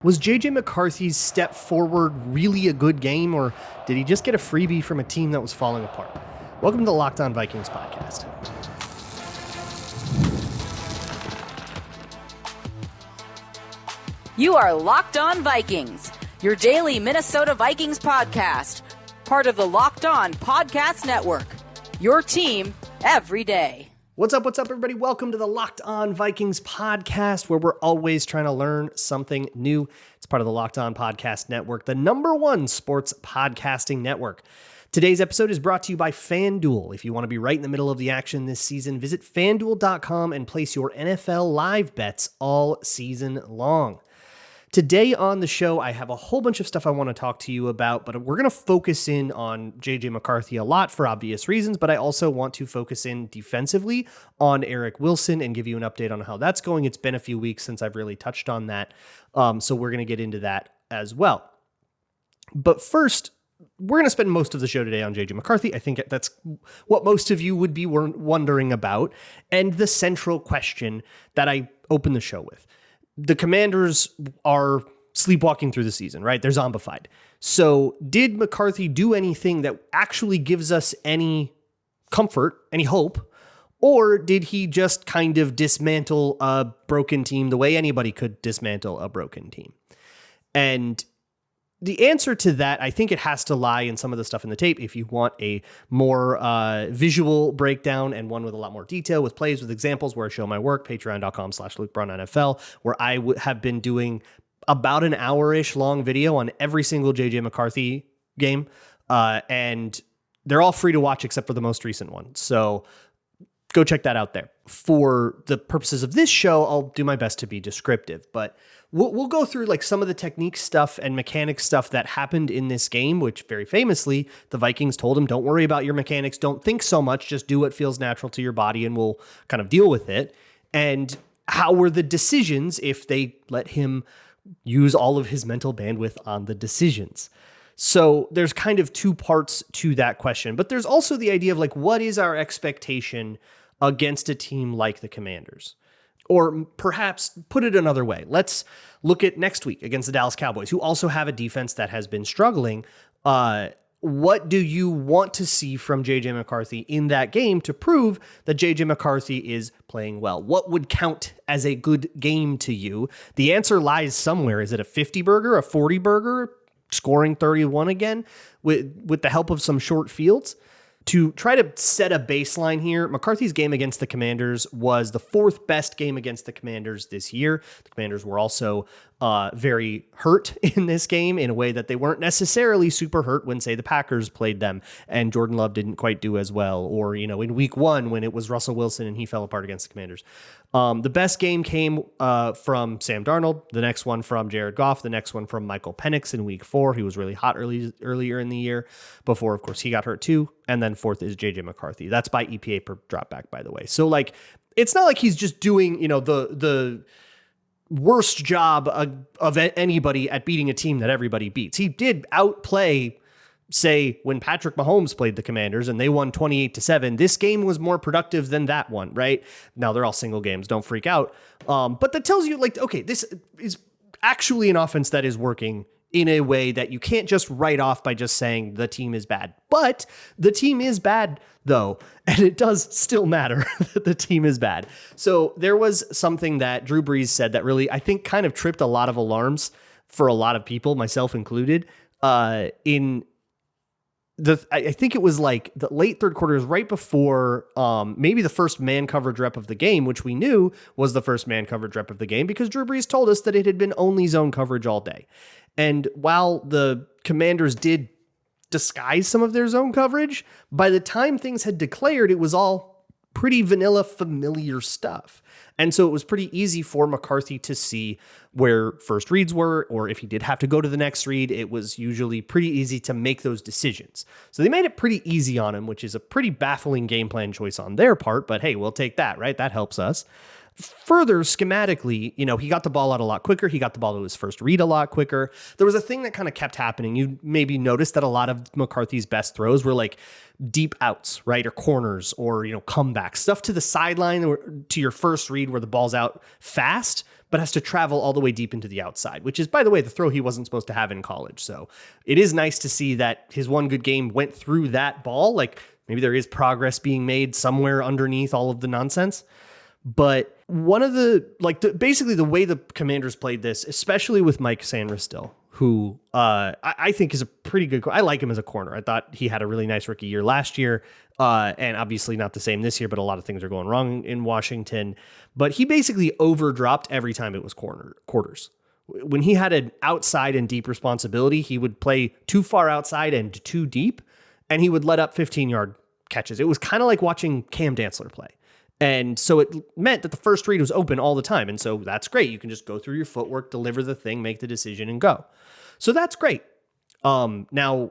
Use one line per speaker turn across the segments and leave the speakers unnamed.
Was J.J. McCarthy's step forward really a good game, or did he just get a freebie from a team that was falling apart? Welcome to the Locked On Vikings podcast.
You are Locked On Vikings, your daily Minnesota Vikings podcast, part of the Locked On Podcast Network, your team every day.
What's up, everybody? Welcome to the Locked On Vikings podcast, where we're always trying to learn something new. It's part of the Locked On Podcast Network, the #1 sports podcasting network. Today's episode is brought to you by FanDuel. If you want to be right in the middle of the action this season, visit FanDuel.com and place your NFL live bets all season long. Today on the show, I have a whole bunch of stuff I want to talk to you about, but we're going to focus in on J.J. McCarthy a lot for obvious reasons, but I also want to focus in defensively on Eric Wilson and give you an update on how that's going. It's been a few weeks since I've really touched on that, so we're going to get into that as well. But first, we're going to spend most of the show today on J.J. McCarthy. I think that's what most of you would be wondering about, and the central question that I open the show with. The Commanders are sleepwalking through the season, right? They're zombified. So did McCarthy do anything that actually gives us any comfort, any hope? Or did he just kind of dismantle a broken team the way anybody could dismantle a broken team? And the answer to that, I think it has to lie in some of the stuff in the tape. If you want a more visual breakdown and one with a lot more detail, with plays, with examples where I show my work, patreon.com/LukeBrownNFL, where I have been doing about an hour-ish long video on every single J.J. McCarthy game. And they're all free to watch except for the most recent one. So go check that out there. For the purposes of this show, I'll do my best to be descriptive, but we'll go through like some of the technique stuff and mechanics stuff that happened in this game, which very famously the Vikings told him, don't worry about your mechanics. Don't think so much. Just do what feels natural to your body and we'll kind of deal with it. And how were the decisions if they let him use all of his mental bandwidth on the decisions? So there's kind of two parts to that question, but there's also the idea of like, what is our expectation against a team like the Commanders? Or perhaps put it another way. Let's look at next week against the Dallas Cowboys, who also have a defense that has been struggling. What do you want to see from J.J. McCarthy in that game to prove that J.J. McCarthy is playing well? What would count as a good game to you? The answer lies somewhere. Is it a 50-burger, a 40-burger, scoring 31 again with the help of some short fields? To try to set a baseline here, McCarthy's game against the Commanders was the 4th best game against the Commanders this year. The Commanders were also very hurt in this game in a way that they weren't necessarily super hurt when, say, the Packers played them and Jordan Love didn't quite do as well. Or, you know, in week 1 when it was Russell Wilson and he fell apart against the Commanders. The best game came from Sam Darnold, the next one from Jared Goff, the next one from Michael Penix in week 4. He was really hot earlier in the year before, of course, he got hurt too. And then 4th is J.J. McCarthy. That's by EPA per dropback, by the way. So, like, it's not like he's just doing, you know, the worst job of anybody at beating a team that everybody beats. He did outplay, say, when Patrick Mahomes played the Commanders and they won 28-7, this game was more productive than that one, right? Now they're all single games. Don't freak out. But that tells you, like, okay, this is actually an offense that is working in a way that you can't just write off by just saying the team is bad. But the team is bad, though, and it does still matter that the team is bad. So there was something that Drew Brees said that really, I think, kind of tripped a lot of alarms for a lot of people, myself included, I think it was like the late third quarter, is right before maybe the first man coverage rep of the game, which we knew was the first man coverage rep of the game because Drew Brees told us that it had been only zone coverage all day. And while the Commanders did disguise some of their zone coverage, by the time things had declared, it was all pretty vanilla, familiar stuff. And so it was pretty easy for McCarthy to see where first reads were, or if he did have to go to the next read, it was usually pretty easy to make those decisions. So they made it pretty easy on him, which is a pretty baffling game plan choice on their part, but hey, we'll take that, right? That helps us. Further, schematically, you know, he got the ball out a lot quicker. He got the ball to his first read a lot quicker. There was a thing that kind of kept happening. You maybe noticed that a lot of McCarthy's best throws were like deep outs, right? Or corners or, you know, comebacks, stuff to the sideline or to your first read where the ball's out fast, but has to travel all the way deep into the outside, which is, by the way, the throw he wasn't supposed to have in college. So it is nice to see that his one good game went through that ball. Like maybe there is progress being made somewhere underneath all of the nonsense. But one of basically the way the Commanders played this, especially with Mike Sanderstill, who I think is a pretty good. I like him as a corner. I thought he had a really nice rookie year last year, and obviously not the same this year. But a lot of things are going wrong in Washington. But he basically overdropped every time it was quarters. When he had an outside and deep responsibility, he would play too far outside and too deep, and he would let up 15-yard catches. It was kind of like watching Cam Dantzler play. And so it meant that the first read was open all the time. And so that's great. You can just go through your footwork, deliver the thing, make the decision, and go. So that's great. Now,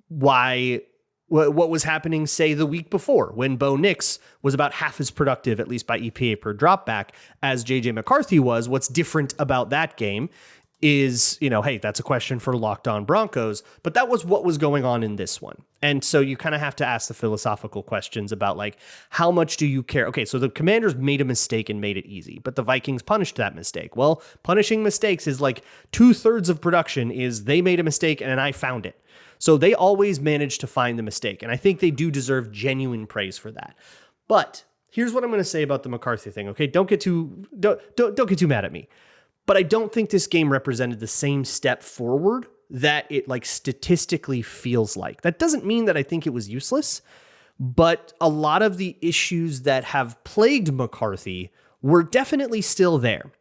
what was happening, say, the week before when Bo Nix was about half as productive, at least by EPA per dropback, as JJ McCarthy was? What's different about that game is, hey, that's a question for Locked On Broncos, but that was what was going on in this one. And so you kind of have to ask the philosophical questions about, like, how much do you care? Okay, so the Commanders made a mistake and made it easy, but the Vikings punished that mistake. Well, punishing mistakes is like 2/3 of production is they made a mistake and I found it. So they always manage to find the mistake, and I think they do deserve genuine praise for that. But here's what I'm going to say about the McCarthy thing, okay? Don't get too mad at me. But I don't think this game represented the same step forward that it like statistically feels like. That doesn't mean that I think it was useless, but a lot of the issues that have plagued McCarthy were definitely still there.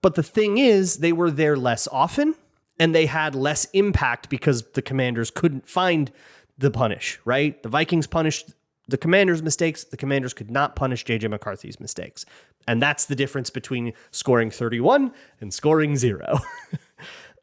But the thing is, they were there less often and they had less impact because the Commanders couldn't find the punish, right? The Vikings punished the Commanders' mistakes. The Commanders could not punish JJ McCarthy's mistakes. And that's the difference between scoring 31 and scoring 0.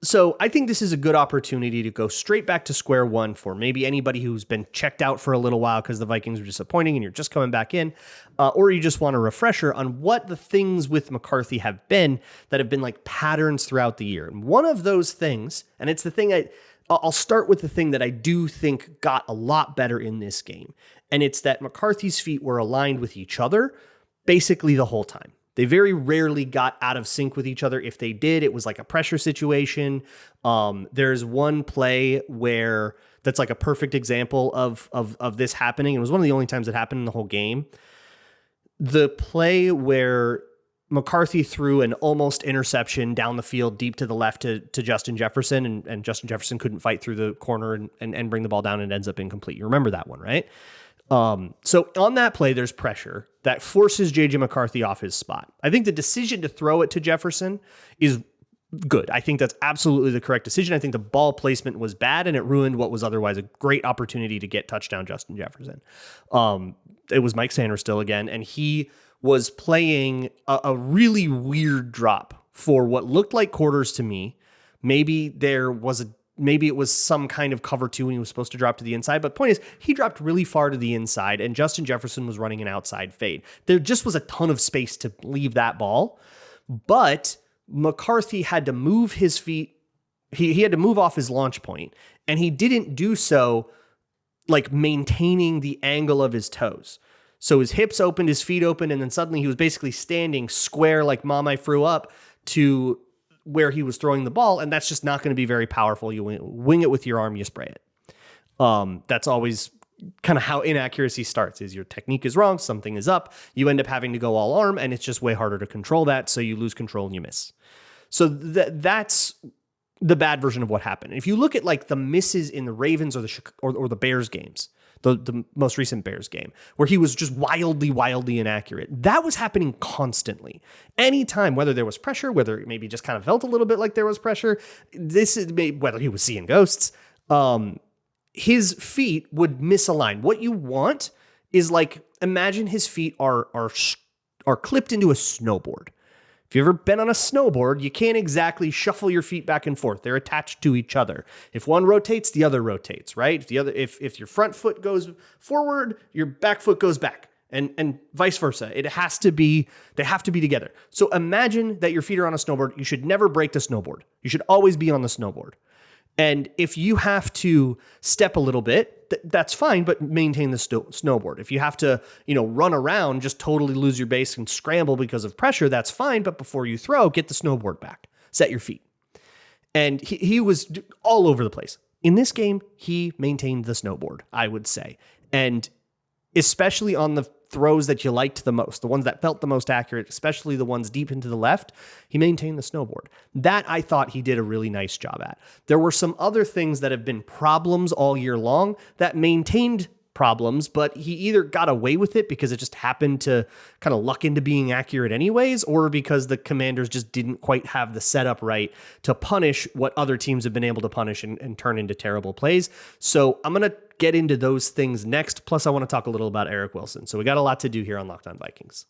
So I think this is a good opportunity to go straight back to square one for maybe anybody who's been checked out for a little while because the Vikings were disappointing and you're just coming back in, or you just want a refresher on what the things with McCarthy have been that have been like patterns throughout the year. And one of those things, and it's the thing I'll start with the thing that I do think got a lot better in this game. And it's that McCarthy's feet were aligned with each other basically the whole time. They very rarely got out of sync with each other. If they did, it was like a pressure situation. There's one play where that's like a perfect example of this happening. It was one of the only times it happened in the whole game. The play where McCarthy threw an almost interception down the field deep to the left to Justin Jefferson, and Justin Jefferson couldn't fight through the corner and bring the ball down and it ends up incomplete. You remember that one, right? So on that play, there's pressure that forces JJ McCarthy off his spot. I think the decision to throw it to Jefferson is good. I think that's absolutely the correct decision. I think the ball placement was bad and it ruined what was otherwise a great opportunity to get touchdown Justin Jefferson. It was Mike Sanderstill again, and he was playing a really weird drop for what looked like quarters to me. Maybe it was some kind of cover two when he was supposed to drop to the inside. But the point is, he dropped really far to the inside and Justin Jefferson was running an outside fade. There just was a ton of space to leave that ball. But McCarthy had to move his feet. He had to move off his launch point, and he didn't do so like maintaining the angle of his toes. So his hips opened, his feet opened, and then suddenly he was basically standing square like Mom, I Threw Up to where he was throwing the ball, and that's just not going to be very powerful. You wing it with your arm, you spray it. That's always kind of how inaccuracy starts, is your technique is wrong, something is up, you end up having to go all arm, and it's just way harder to control that, so you lose control and you miss. So that's the bad version of what happened. If you look at like the misses in the Ravens or the Bears games, the most recent Bears game, where he was just wildly inaccurate, that was happening constantly. Anytime, whether there was pressure, whether it maybe just kind of felt a little bit like there was pressure, whether he was seeing ghosts, his feet would misalign. What you want is like, imagine his feet are clipped into a snowboard. If you've ever been on a snowboard, you can't exactly shuffle your feet back and forth. They're attached to each other. If one rotates, the other rotates, right? If your front foot goes forward, your back foot goes back, and vice versa. They have to be together. So imagine that your feet are on a snowboard. You should never break the snowboard. You should always be on the snowboard. And if you have to step a little bit, that's fine, but maintain the snowboard. If you have to, run around, just totally lose your base and scramble because of pressure, that's fine. But before you throw, get the snowboard back, set your feet. And he was all over the place. In this game, he maintained the snowboard, I would say. And especially on the throws that you liked the most, the ones that felt the most accurate, especially the ones deep into the left, he maintained the snowboard. That I thought he did a really nice job at. There were some other things that have been problems all year long that maintained problems, but he either got away with it because it just happened to kind of luck into being accurate anyways, or because the Commanders just didn't quite have the setup right to punish what other teams have been able to punish and turn into terrible plays. So I'm going to get into those things next. Plus, I want to talk a little about Eric Wilson. So we got a lot to do here on Locked On Vikings.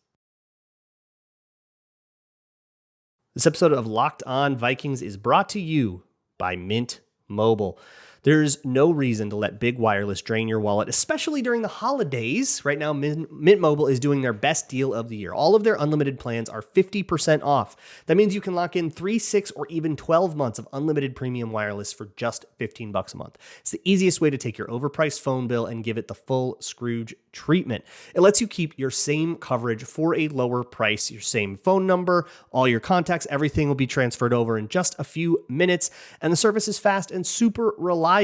This episode of Locked On Vikings is brought to you by Mint Mobile. There's no reason to let big wireless drain your wallet, especially during the holidays. Right now, Mint Mobile is doing their best deal of the year. All of their unlimited plans are 50% off. That means you can lock in 3, 6, or even 12 months of unlimited premium wireless for just $15 a month. It's the easiest way to take your overpriced phone bill and give it the full Scrooge treatment. It lets you keep your same coverage for a lower price, your same phone number, all your contacts, everything will be transferred over in just a few minutes. And the service is fast and super reliable.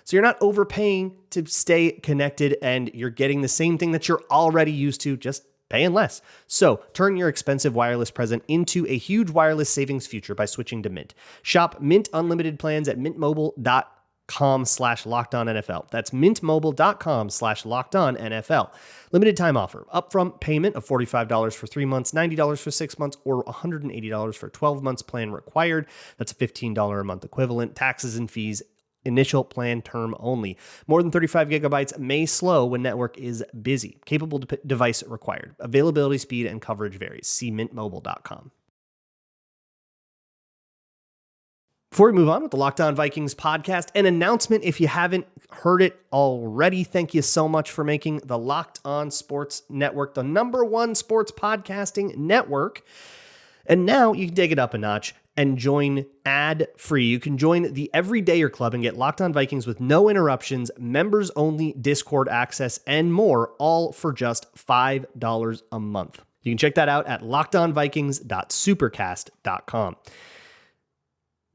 So you're not overpaying to stay connected, and you're getting the same thing that you're already used to, just paying less. So turn your expensive wireless present into a huge wireless savings future by switching to Mint. Shop Mint Unlimited plans at mintmobile.com/LockedOnNFL. That's mintmobile.com/LockedOnNFL. Limited time offer. Upfront payment of $45 for 3 months, $90 for 6 months, or $180 for 12 months plan required. That's a $15 a month equivalent. Taxes and fees. Initial plan term only. More than 35 gigabytes may slow when network is busy. Capable device required. Availability, speed, and coverage varies. See mintmobile.com. Before we move on with the Locked On Vikings podcast, an announcement if you haven't heard it already. Thank you so much for making the Locked On Sports Network the #1 sports podcasting network. And now you can take it up a notch and join ad-free. You can join the Everydayer Club and get Locked On Vikings with no interruptions, members-only Discord access, and more, all for just $5 a month. You can check that out at lockedonvikings.supercast.com.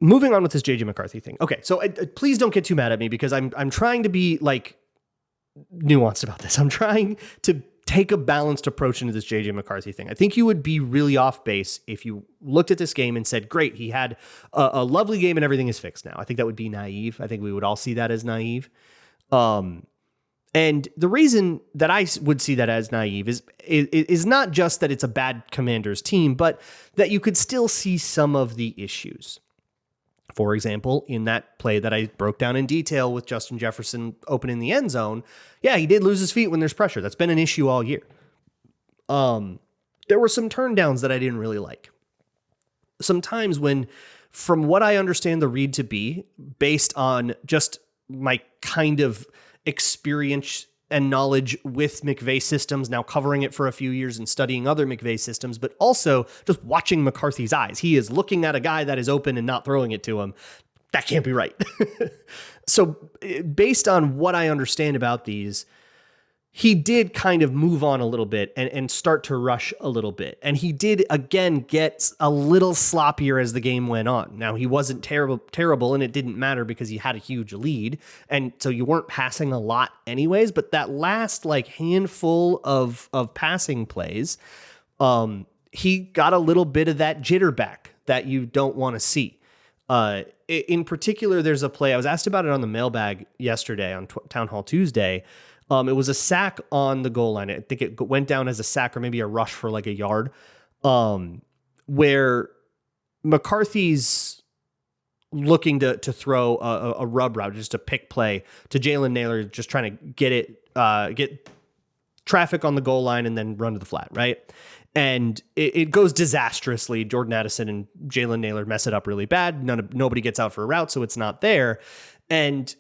Moving on with this JJ McCarthy thing. Okay, so please don't get too mad at me because I'm trying to be nuanced about this. I'm trying to take a balanced approach into this JJ McCarthy thing. I think you would be really off base if you looked at this game and said, great, he had a lovely game and everything is fixed now. I think that would be naive. I think we would all see that as naive. And the reason that I would see that as naive is not just that it's a bad Commanders team, but that you could still see some of the issues. For example, in that play that I broke down in detail with Justin Jefferson opening the end zone, yeah, he did lose his feet when there's pressure. That's been an issue all year. There were some turndowns that I didn't really like. Sometimes when, from what I understand the read to be, based on just my kind of experience and knowledge with McVay systems, now covering it for a few years and studying other McVay systems, but also just watching McCarthy's eyes. He is looking at a guy that is open and not throwing it to him. That can't be right. So based on what I understand about these, he did kind of move on a little bit and start to rush a little bit. And he did, again, get a little sloppier as the game went on. Now, he wasn't terrible, and it didn't matter because he had a huge lead. And so you weren't passing a lot anyways. But that last handful of passing plays, he got a little bit of that jitter back that you don't want to see. In particular, there's a play, I was asked about it on the mailbag yesterday on Town Hall Tuesday. It was a sack on the goal line. I think it went down as a sack or maybe a rush for a yard, where McCarthy's looking to throw a rub route, just a pick play to Jalen Nailor, just trying to get traffic on the goal line and then run to the flat, right? And it goes disastrously. Jordan Addison and Jalen Nailor mess it up really bad. Nobody gets out for a route, so it's not there. And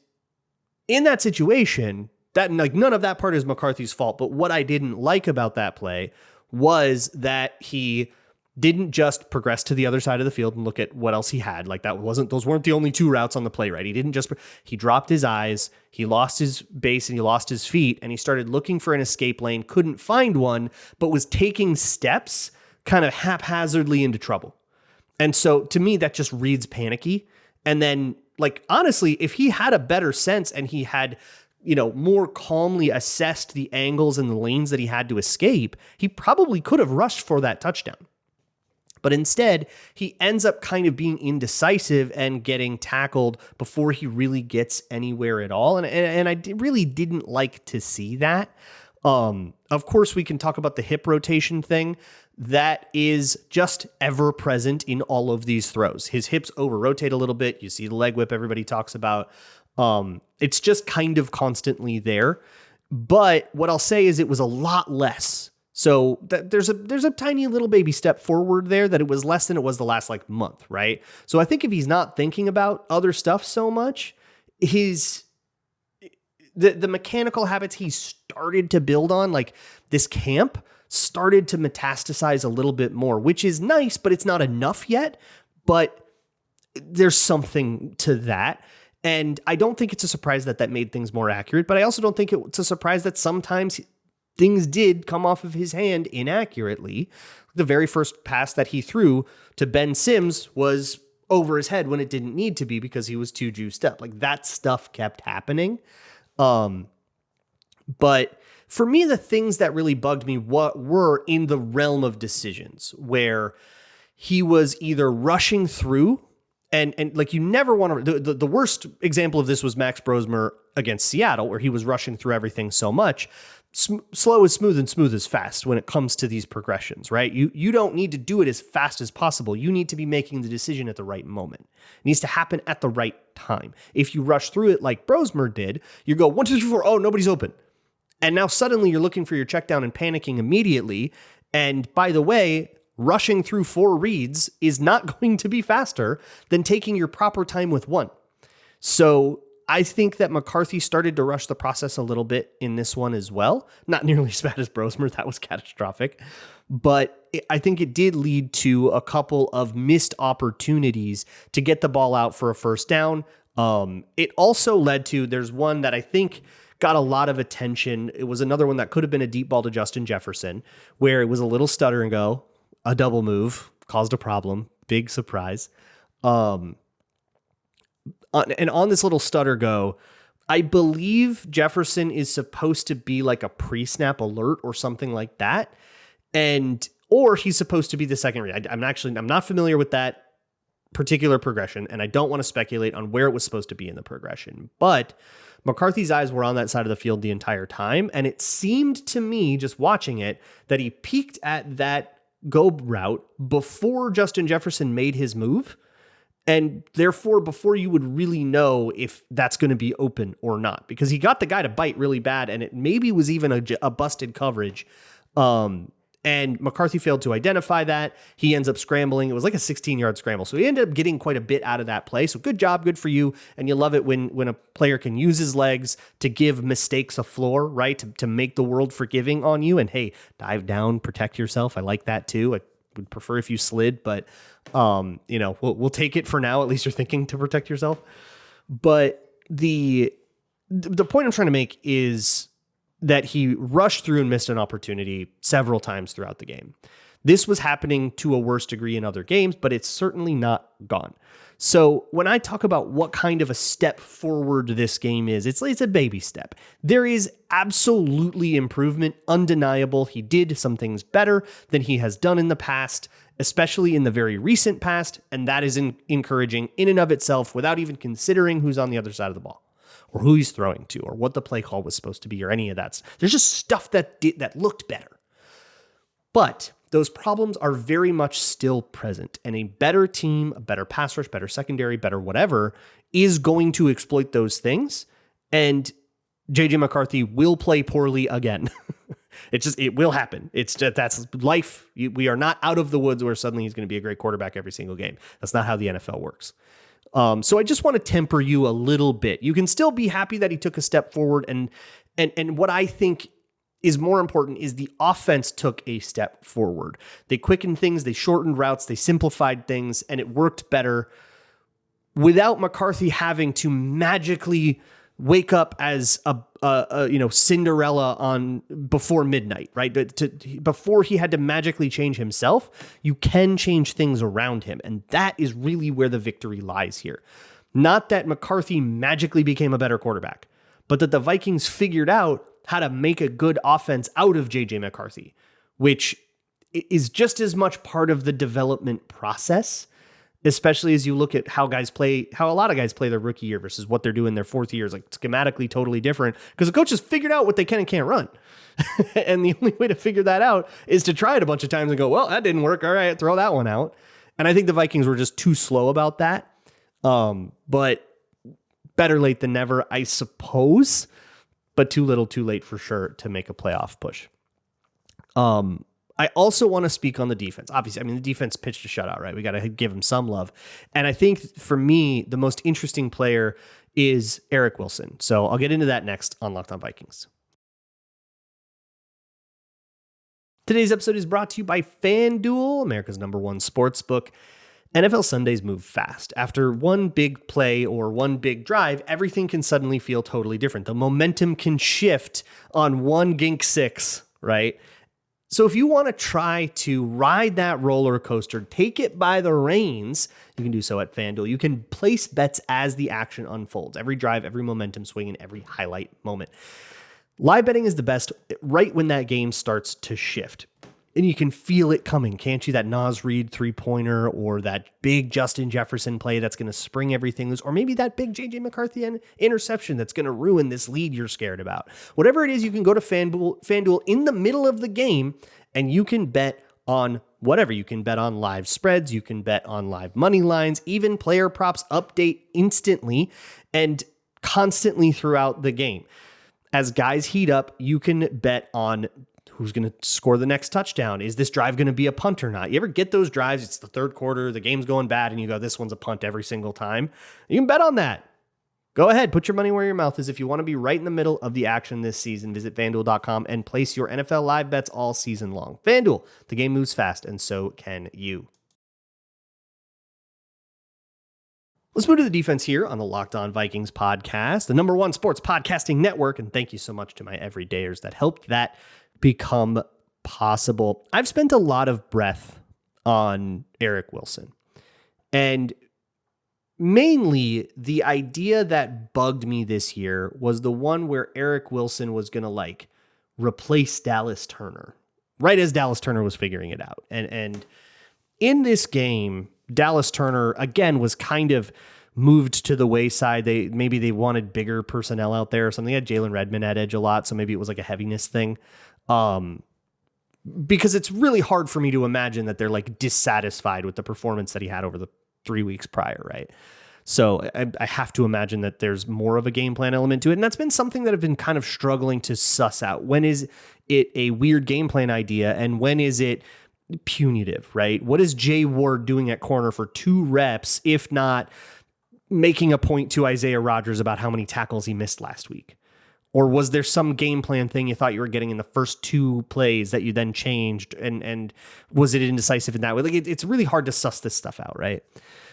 in that situation, that none of that part is McCarthy's fault. But what I didn't like about that play was that he didn't just progress to the other side of the field and look at what else he had. Like those weren't the only two routes on the play, right? He dropped his eyes, he lost his base and he lost his feet, and he started looking for an escape lane, couldn't find one, but was taking steps kind of haphazardly into trouble. And so to me, that just reads panicky. And then, like, honestly, if he had a better sense and he had, more calmly assessed the angles and the lanes that he had to escape, he probably could have rushed for that touchdown. But instead, he ends up kind of being indecisive and getting tackled before he really gets anywhere at all. And I really didn't like to see that. Of course, we can talk about the hip rotation thing. That is just ever present in all of these throws. His hips over-rotate a little bit. You see the leg whip everybody talks about. It's just kind of constantly there. But what I'll say is it was a lot less. So there's a tiny little baby step forward there, that it was less than it was the last month, right? So I think if he's not thinking about other stuff so much, the mechanical habits he started to build on, like this camp, started to metastasize a little bit more, which is nice, but it's not enough yet. But there's something to that. And I don't think it's a surprise that made things more accurate, but I also don't think it's a surprise that sometimes things did come off of his hand inaccurately. The very first pass that he threw to Ben Sims was over his head when it didn't need to be because he was too juiced up. Like, that stuff kept happening. But for me, the things that really bugged me were in the realm of decisions, where he was either rushing through and like, you never want to, the worst example of this was Max Brosmer against Seattle, where he was rushing through everything so much. Slow is smooth and smooth is fast when it comes to these progressions, right? You don't need to do it as fast as possible. You need to be making the decision at the right moment. It needs to happen at the right time. If you rush through it like Brosmer did, you go 1, 2, 3, 4. Oh, nobody's open. And now suddenly you're looking for your check down and panicking immediately. And by the way, rushing through 4 reads is not going to be faster than taking your proper time with 1. So I think that McCarthy started to rush the process a little bit in this one as well. Not nearly as bad as Brosmer. That was catastrophic. But I think it did lead to a couple of missed opportunities to get the ball out for a first down. It also led to, there's one that I think got a lot of attention. It was another one that could have been a deep ball to Justin Jefferson, where it was a little stutter and go, a double move, caused a problem. Big surprise. And on this little stutter go, I believe Jefferson is supposed to be like a pre-snap alert or something like that. Or he's supposed to be the second read. I'm not familiar with that particular progression, and I don't want to speculate on where it was supposed to be in the progression. But McCarthy's eyes were on that side of the field the entire time, and it seemed to me, just watching it, that he peeked at that go route before Justin Jefferson made his move. And therefore, before you would really know if that's going to be open or not, because he got the guy to bite really bad, and it maybe was even a busted coverage. And McCarthy failed to identify that. He ends up scrambling. It was like a 16-yard scramble. So he ended up getting quite a bit out of that play. So good job, good for you. And you love it when a player can use his legs to give mistakes a floor, right? To make the world forgiving on you. And hey, dive down, protect yourself. I like that too. I would prefer if you slid, but we'll take it for now. At least you're thinking to protect yourself. But the point I'm trying to make is that he rushed through and missed an opportunity several times throughout the game. This was happening to a worse degree in other games, but it's certainly not gone. So when I talk about what kind of a step forward this game is, it's a baby step. There is absolutely improvement, undeniable. He did some things better than he has done in the past, especially in the very recent past, and that is encouraging in and of itself without even considering who's on the other side of the ball, or who he's throwing to, or what the play call was supposed to be, or any of that. There's just stuff that looked better. But those problems are very much still present, and a better team, a better pass rush, better secondary, better whatever, is going to exploit those things, and JJ McCarthy will play poorly again. It will happen. That's life. We are not out of the woods where suddenly he's going to be a great quarterback every single game. That's not how the NFL works. So I just want to temper you a little bit. You can still be happy that he took a step forward, and what I think is more important is the offense took a step forward. They quickened things, they shortened routes, they simplified things, and it worked better without McCarthy having to magically wake up as a Cinderella on before midnight, right? Before he had to magically change himself, you can change things around him. And that is really where the victory lies here. Not that McCarthy magically became a better quarterback, but that the Vikings figured out how to make a good offense out of JJ McCarthy, which is just as much part of the development process, especially as you look at how a lot of guys play their rookie year versus what they're doing their fourth year is like schematically totally different because the coaches figured out what they can and can't run. And the only way to figure that out is to try it a bunch of times and go, well, that didn't work. All right, throw that one out. And I think the Vikings were just too slow about that. But better late than never, I suppose, but too little too late for sure to make a playoff push. I also want to speak on the defense. Obviously, I mean, the defense pitched a shutout, right? We got to give him some love. And I think for me, the most interesting player is Eric Wilson. So I'll get into that next on Locked On Vikings. Today's episode is brought to you by FanDuel, America's #1 sportsbook. NFL Sundays move fast. After one big play or one big drive, everything can suddenly feel totally different. The momentum can shift on one gink six, right? So if you want to try to ride that roller coaster, take it by the reins, you can do so at FanDuel. You can place bets as the action unfolds. Every drive, every momentum swing, and every highlight moment. Live betting is the best right when that game starts to shift. And you can feel it coming, can't you? That Nas Reed three-pointer or that big Justin Jefferson play that's going to spring everything loose, or maybe that big J.J. McCarthy interception that's going to ruin this lead you're scared about. Whatever it is, you can go to FanDuel in the middle of the game, and you can bet on whatever. You can bet on live spreads, you can bet on live money lines, even player props update instantly and constantly throughout the game. As guys heat up, you can bet on who's going to score the next touchdown. Is this drive going to be a punt or not? You ever get those drives? It's the third quarter, the game's going bad, and you go, this one's a punt every single time. You can bet on that. Go ahead, put your money where your mouth is. If you want to be right in the middle of the action this season, visit FanDuel.com and place your NFL live bets all season long. FanDuel, the game moves fast, and so can you. Let's move to the defense here on the Locked On Vikings podcast, the #1 sports podcasting network. And thank you so much to my everydayers that helped that become possible. I've spent a lot of breath on Eric Wilson. And mainly the idea that bugged me this year was the one where Eric Wilson was going to replace Dallas Turner right as Dallas Turner was figuring it out. And in this game, Dallas Turner, again, was kind of moved to the wayside. Maybe they wanted bigger personnel out there or something. They had Jalen Redmond at edge a lot, so maybe it was like a heaviness thing. Because it's really hard for me to imagine that they're dissatisfied with the performance that he had over the 3 weeks prior, right? So I have to imagine that there's more of a game plan element to it. And that's been something that I've been kind of struggling to suss out. When is it a weird game plan idea? And when is it punitive, right? What is Jay Ward doing at corner for 2 reps, if not making a point to Isaiah Rodgers about how many tackles he missed last week? Or was there some game plan thing you thought you were getting in the first 2 plays that you then changed? And was it indecisive in that way? It's really hard to suss this stuff out, right?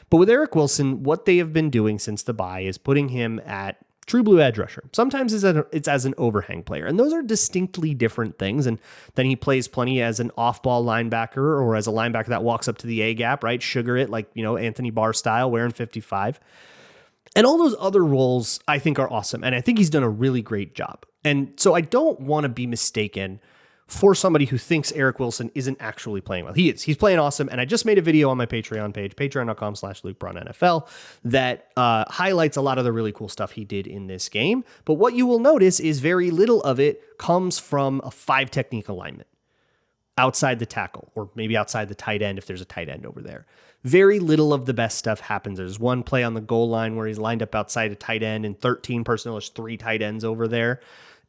But with Eric Wilson, what they have been doing since the bye is putting him at true blue edge rusher. Sometimes it's as an overhang player. And those are distinctly different things. And then he plays plenty as an off-ball linebacker or as a linebacker that walks up to the A-gap, right? Sugar it Anthony Barr style, wearing 55. And all those other roles I think are awesome. And I think he's done a really great job. And so I don't want to be mistaken for somebody who thinks Eric Wilson isn't actually playing well. He is. He's playing awesome. And I just made a video on my Patreon page, patreon.com/LukeBraunNFL, that highlights a lot of the really cool stuff he did in this game. But what you will notice is very little of it comes from a 5-technique alignment outside the tackle, or maybe outside the tight end if there's a tight end over there. Very little of the best stuff happens. There's one play on the goal line where he's lined up outside a tight end and 13 personnel. There's 3 tight ends over there.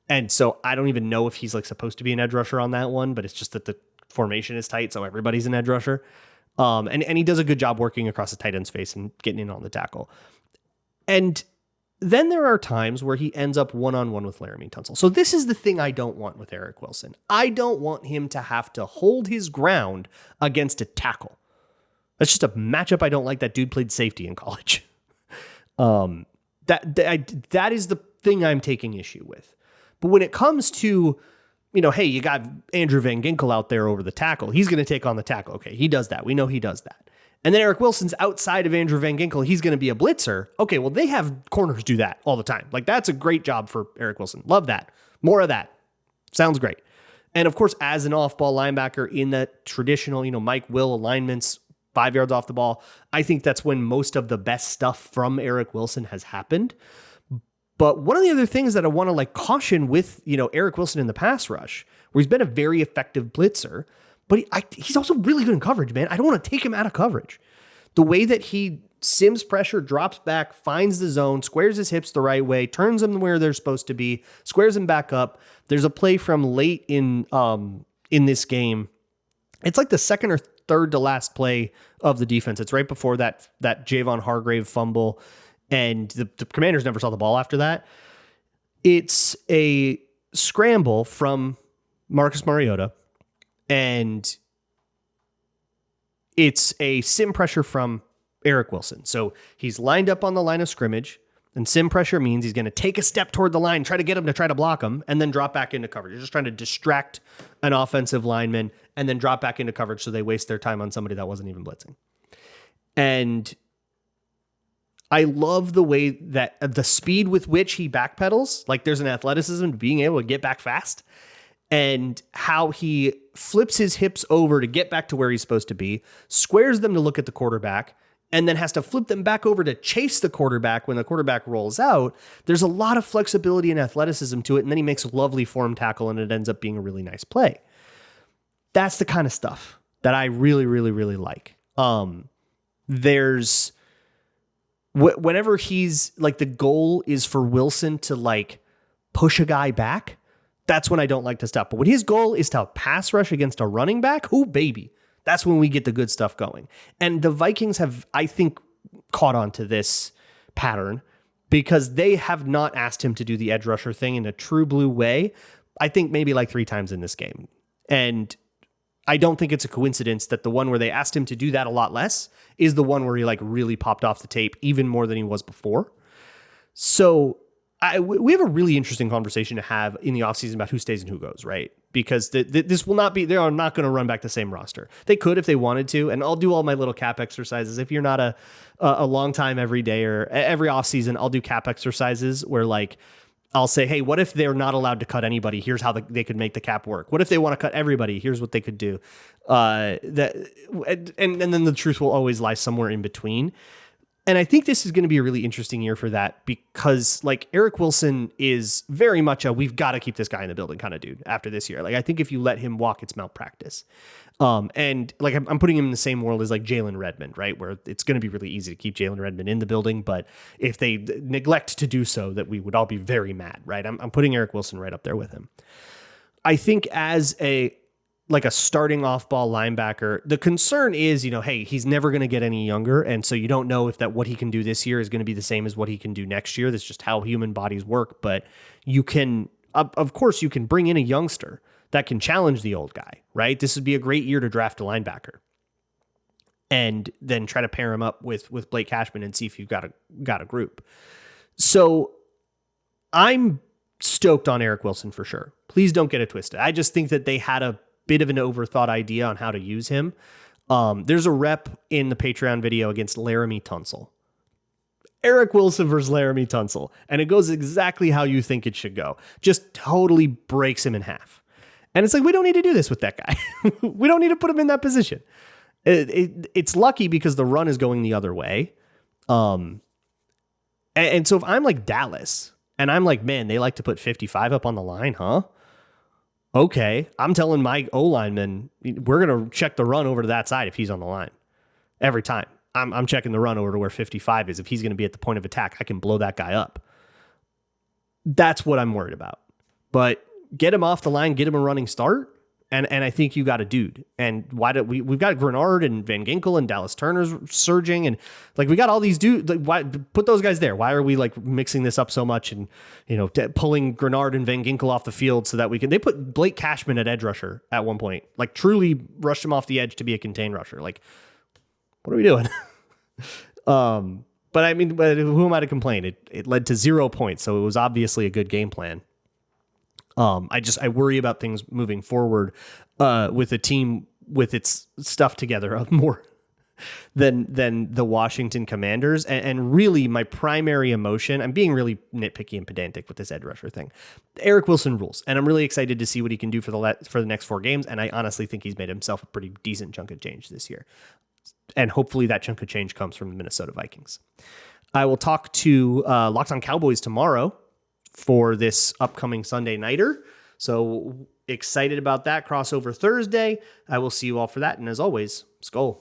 And so I don't even know if he's supposed to be an edge rusher on that one, but it's just that the formation is tight, so everybody's an edge rusher. And he does a good job working across the tight end's face and getting in on the tackle. And then there are times where he ends up one-on-one with Laramie Tunsil. So this is the thing I don't want with Eric Wilson. I don't want him to have to hold his ground against a tackle. That's just a matchup I don't like. That dude played safety in college. That is the thing I'm taking issue with. But when it comes to, hey, you got Andrew Van Ginkel out there over the tackle. He's going to take on the tackle. Okay, he does that. We know he does that. And then Eric Wilson's outside of Andrew Van Ginkel. He's going to be a blitzer. Okay, well, they have corners do that all the time. Like, that's a great job for Eric Wilson. Love that. More of that. Sounds great. And of course, as an off-ball linebacker in that traditional, Mike Will alignments, 5 yards off the ball, I think that's when most of the best stuff from Eric Wilson has happened. But one of the other things that I want to caution with, Eric Wilson in the pass rush, where he's been a very effective blitzer, but he's also really good in coverage, man. I don't want to take him out of coverage. The way that he sims pressure, drops back, finds the zone, squares his hips the right way, turns them where they're supposed to be, squares them back up. There's a play from late in this game. It's like the second or third to last play of the defense. It's right before that Javon Hargrave fumble, and the Commanders never saw the ball after that. It's a scramble from Marcus Mariota, and it's a sim pressure from Eric Wilson. So he's lined up on the line of scrimmage, and sim pressure means he's going to take a step toward the line, try to get him to try to block him, and then drop back into coverage. You're just trying to distract an offensive lineman and then drop back into coverage so they waste their time on somebody that wasn't even blitzing. And I love the way that the speed with which he backpedals, like there's an athleticism to being able to get back fast, and how he flips his hips over to get back to where he's supposed to be, squares them to look at the quarterback, and then has to flip them back over to chase the quarterback when the quarterback rolls out. There's a lot of flexibility and athleticism to it, and then he makes a lovely form tackle, and it ends up being a really nice play. That's the kind of stuff that I really, really, really like. There's whenever he's the goal is for Wilson to push a guy back, that's when I don't like to stop. But when his goal is to pass rush against a running back, oh baby, that's when we get the good stuff going. And the Vikings have, I think, caught on to this pattern because they have not asked him to do the edge rusher thing in a true blue way. I think maybe 3 times in this game. And I don't think it's a coincidence that the one where they asked him to do that a lot less is the one where he really popped off the tape even more than he was before. So we have a really interesting conversation to have in the offseason about who stays and who goes, right? Because this will not be, they are not going to run back the same roster. They could if they wanted to, and I'll do all my little cap exercises. If you're not a long time every day or every offseason, I'll do cap exercises where I'll say, hey, what if they're not allowed to cut anybody? Here's how they could make the cap work. What if they want to cut everybody? Here's what they could do. And then the truth will always lie somewhere in between. And I think this is going to be a really interesting year for that because Eric Wilson is very much a we've got to keep this guy in the building kind of dude after this year. I think if you let him walk, it's malpractice. And I'm putting him in the same world as Jalen Redmond, right? Where it's going to be really easy to keep Jalen Redmond in the building, but if they neglect to do so, that we would all be very mad, right? I'm putting Eric Wilson right up there with him. I think as a starting off-ball linebacker, the concern is, hey, he's never going to get any younger, and so you don't know if what he can do this year is going to be the same as what he can do next year. That's just how human bodies work, but you can, of course, you can bring in a youngster that can challenge the old guy, right? This would be a great year to draft a linebacker and then try to pair him up with Blake Cashman and see if you've got a group. So I'm stoked on Eric Wilson for sure. Please don't get it twisted. I just think that they had a bit of an overthought idea on how to use him. There's a rep in the Patreon video against Laramie Tunsil. Eric Wilson versus Laramie Tunsil. And it goes exactly how you think it should go. Just totally breaks him in half. And it's we don't need to do this with that guy. We don't need to put him in that position. It's lucky because the run is going the other way. And so if I'm Dallas and I'm man, they like to put 55 up on the line, huh? Okay, I'm telling my O-lineman, we're going to check the run over to that side if he's on the line. Every time. I'm checking the run over to where 55 is. If he's going to be at the point of attack, I can blow that guy up. That's what I'm worried about. But get him off the line, get him a running start, And I think you got a dude. And why do we've got Grenard and Van Ginkel and Dallas Turner's surging, and like we got all these dudes. Like, why put those guys there? Why are we like mixing this up so much and pulling Grenard and Van Ginkel off the field so that we can? They put Blake Cashman at edge rusher at one point, like truly rushed him off the edge to be a contained rusher. Like, what are we doing? But I mean, who am I to complain? It led to 0 points, so it was obviously a good game plan. I worry about things moving forward with a team with its stuff together of more than the Washington Commanders. And really, my primary emotion, I'm being really nitpicky and pedantic with this edge rusher thing. Eric Wilson rules, and I'm really excited to see what he can do for the next 4 games. And I honestly think he's made himself a pretty decent chunk of change this year. And hopefully that chunk of change comes from the Minnesota Vikings. I will talk to Locked On Cowboys tomorrow for this upcoming Sunday nighter. So excited about that crossover Thursday. I will see you all for that. And as always, Skol.